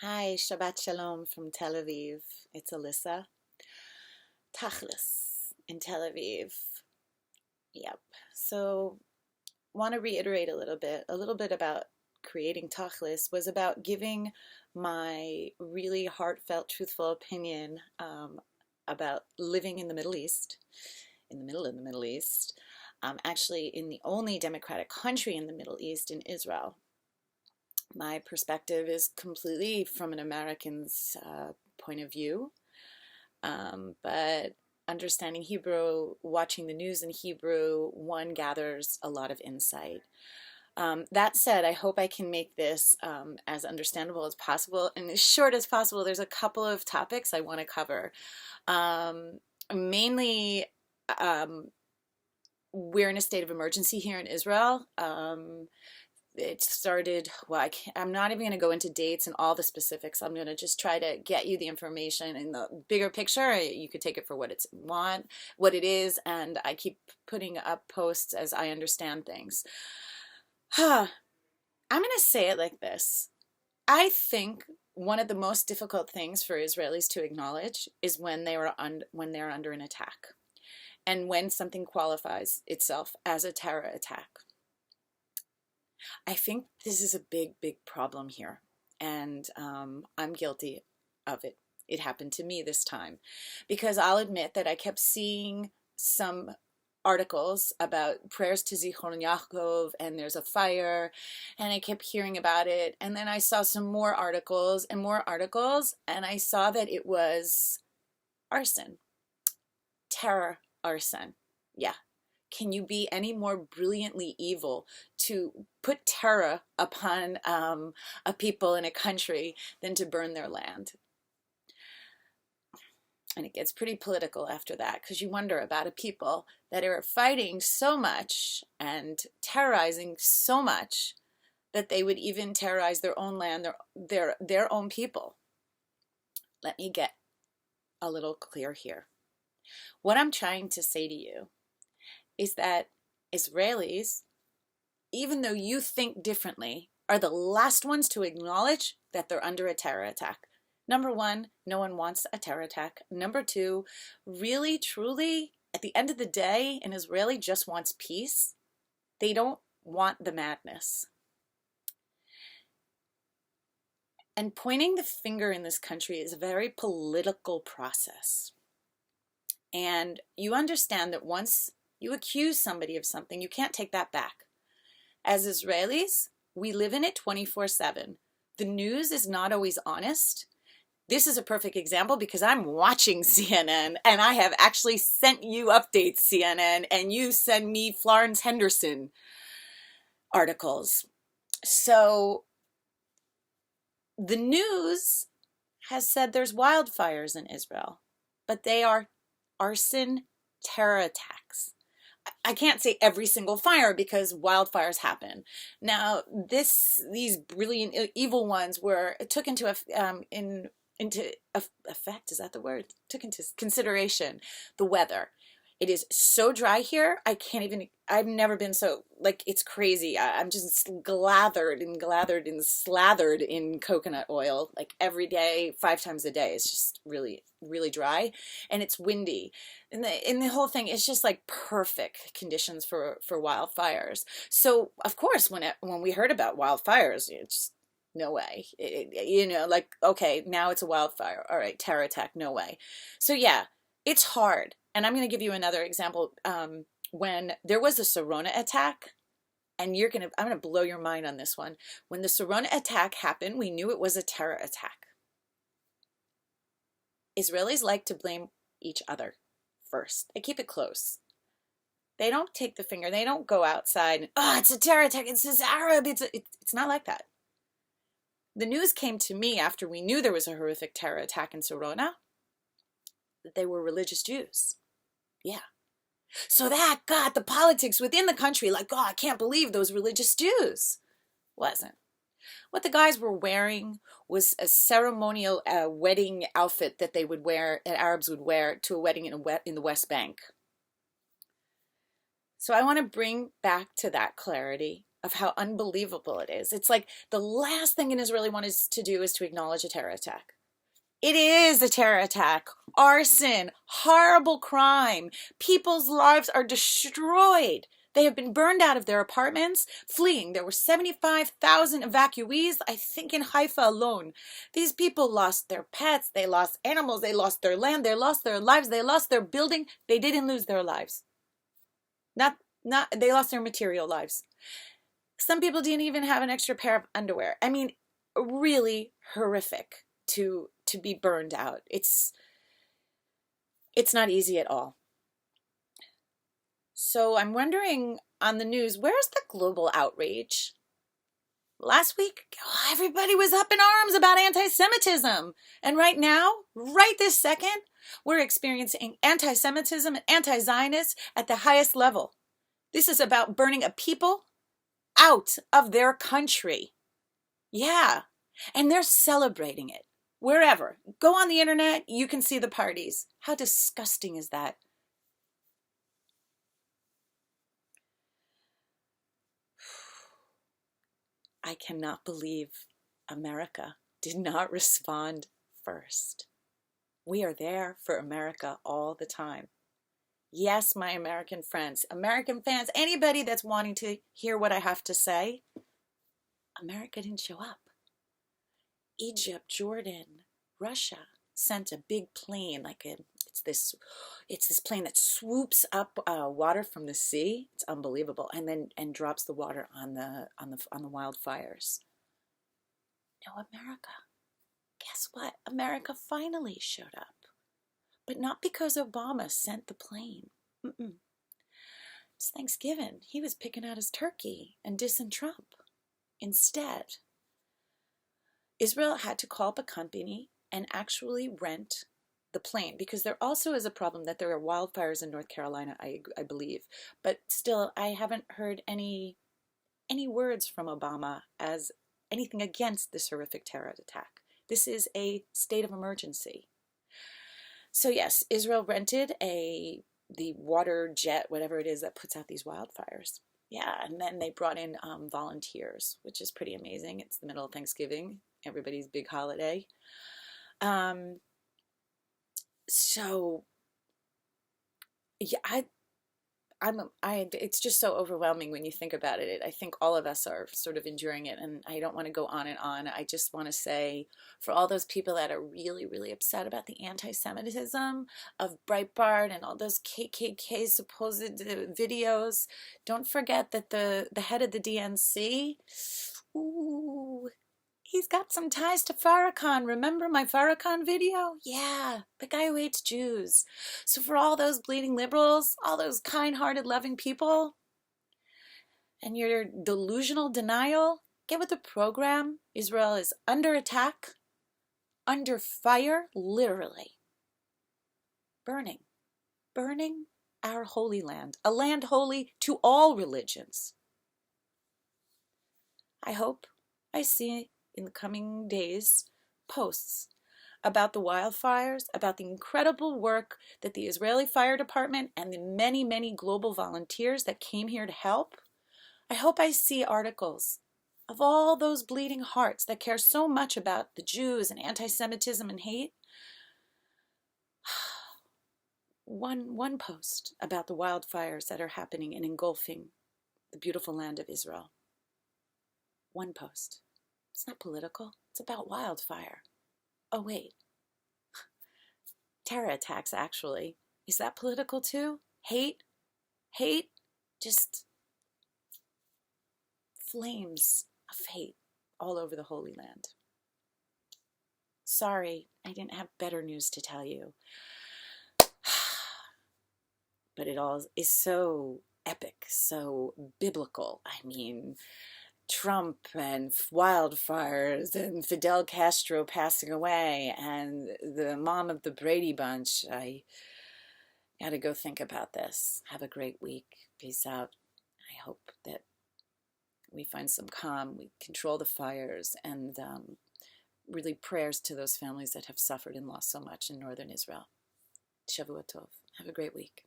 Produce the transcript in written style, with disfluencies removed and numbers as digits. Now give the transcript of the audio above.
Hi, Shabbat Shalom from Tel Aviv. It's Alyssa. Tachlis in Tel Aviv. Yep. So, want to reiterate a little bit about creating Tachlis was about giving my really heartfelt, truthful opinion about living in the Middle East, in the middle of the Middle East, actually in the only democratic country in the Middle East, in Israel. My perspective is completely from an American's point of view, but understanding Hebrew, watching the news in Hebrew, one gathers a lot of insight. That said, I hope I can make this as understandable as possible and as short as possible. There's a couple of topics I want to cover. Mainly, we're in a state of emergency here in Israel. It started, well, I'm not even going to go into dates and all the specifics. I'm going to just try to get you the information in the bigger picture. You could take it for what it is, and I keep putting up posts as I understand things. I'm going to say it like this. I think one of the most difficult things for Israelis to acknowledge is when they're under an attack, and when something qualifies itself as a terror attack. I think this is a big, big problem here, and I'm guilty of it. It happened to me this time, because I'll admit that I kept seeing some articles about prayers to Zichron Yaakov, and there's a fire, and I kept hearing about it, and then I saw some more articles, and I saw that it was arson, terror arson. Yeah. Can you be any more brilliantly evil to put terror upon a people in a country than to burn their land? And it gets pretty political after that, because you wonder about a people that are fighting so much and terrorizing so much that they would even terrorize their own land, their own people. Let me get a little clear here. What I'm trying to say to you is that Israelis, even though you think differently, are the last ones to acknowledge that they're under a terror attack. Number one, no one wants a terror attack. Number two, really, truly, at the end of the day, an Israeli just wants peace. They don't want the madness. And pointing the finger in this country is a very political process. And you understand that once you accuse somebody of something, you can't take that back. As Israelis, we live in it 24/7. The news is not always honest. This is a perfect example because I'm watching CNN, and I have actually sent you updates, CNN, and you send me Florence Henderson articles. So the news has said there's wildfires in Israel, but they are arson terror attacks. I can't say every single fire because wildfires happen. Now, these brilliant evil ones took into effect. Is that the word? Took into consideration the weather. It is so dry here. I've never been so, it's crazy. I'm just slathered and slathered in coconut oil, every day, 5 times a day. It's just really, really dry, and it's windy. And the whole thing is just perfect conditions for wildfires. So, of course, when we heard about wildfires, it's just, no way. Okay, now it's a wildfire. All right, terror attack, no way. So, yeah, it's hard. And I'm going to give you another example. When there was the Sarona attack, and I'm going to blow your mind on this one. When the Sarona attack happened, we knew it was a terror attack. Israelis like to blame each other first. They keep it close. They don't take the finger. They don't go outside and, it's a terror attack. It's this Arab. It's not like that. The news came to me after we knew there was a horrific terror attack in Sarona, that they were religious Jews. Yeah. So that got the politics within the country I can't believe those religious Jews. Wasn't. What the guys were wearing was a ceremonial wedding outfit that Arabs would wear to a wedding in the West Bank. So I want to bring back to that clarity of how unbelievable it is. It's like the last thing an Israeli wanted to do is to acknowledge a terror attack. It is a terror attack. Arson, horrible crime. People's lives are destroyed. They have been burned out of their apartments, fleeing. There were 75,000 evacuees, I think, in Haifa alone. These people lost their pets, they lost animals, they lost their land, they lost their lives, they lost their building. They didn't lose their lives. They lost their material lives. Some people didn't even have an extra pair of underwear. I mean, really horrific to be burned out. It's not easy at all. So I'm wondering on the news, where's the global outrage? Last week, everybody was up in arms about anti-Semitism. And right now, right this second, we're experiencing anti-Semitism and anti-Zionists at the highest level. This is about burning a people out of their country. Yeah. And they're celebrating it. Wherever. Go on the internet, you can see the parties. How disgusting is that? I cannot believe America did not respond first. We are there for America all the time. Yes, my American friends, American fans, anybody that's wanting to hear what I have to say, America didn't show up. Egypt, Jordan, Russia sent a big plane, it's this plane that swoops up water from the sea. It's unbelievable, and drops the water on the wildfires. No, America. Guess what? America finally showed up, but not because Obama sent the plane. It's Thanksgiving. He was picking out his turkey and dissing Trump. Instead, Israel had to call up a company and actually rent the plane, because there also is a problem that there are wildfires in North Carolina, I believe. But still, I haven't heard any words from Obama as anything against this horrific terror attack. This is a state of emergency. So yes, Israel rented the water jet, whatever it is that puts out these wildfires. Yeah, and then they brought in volunteers, which is pretty amazing. It's the middle of Thanksgiving, everybody's big holiday. So yeah, it's just so overwhelming when you think about it. I think all of us are sort of enduring it, and I don't want to go on and on. I just want to say, for all those people that are really, really upset about the anti-Semitism of Breitbart and all those KKK supposed videos, don't forget that the head of the DNC, ooh, he's got some ties to Farrakhan. Remember my Farrakhan video? Yeah, the guy who hates Jews. So for all those bleeding liberals, all those kind-hearted, loving people, and your delusional denial, get with the program. Israel is under attack, under fire, literally. Burning our holy land, a land holy to all religions. I hope I see in the coming days posts about the wildfires, about the incredible work that the Israeli Fire Department and the many, many global volunteers that came here to help. I hope I see articles of all those bleeding hearts that care so much about the Jews and anti-Semitism and hate. One post about the wildfires that are happening and engulfing the beautiful land of Israel. One post. It's not political. It's about wildfire. Oh, wait. Terror attacks, actually. Is that political too? Hate? Just flames of hate all over the Holy Land. Sorry, I didn't have better news to tell you. But it all is so epic, so biblical. I mean, Trump and wildfires and Fidel Castro passing away and the mom of the Brady Bunch. I got to go think about this. Have a great week. Peace out. I hope that we find some calm, we control the fires, and really prayers to those families that have suffered and lost so much in northern Israel. Shavua Tov. Have a great week.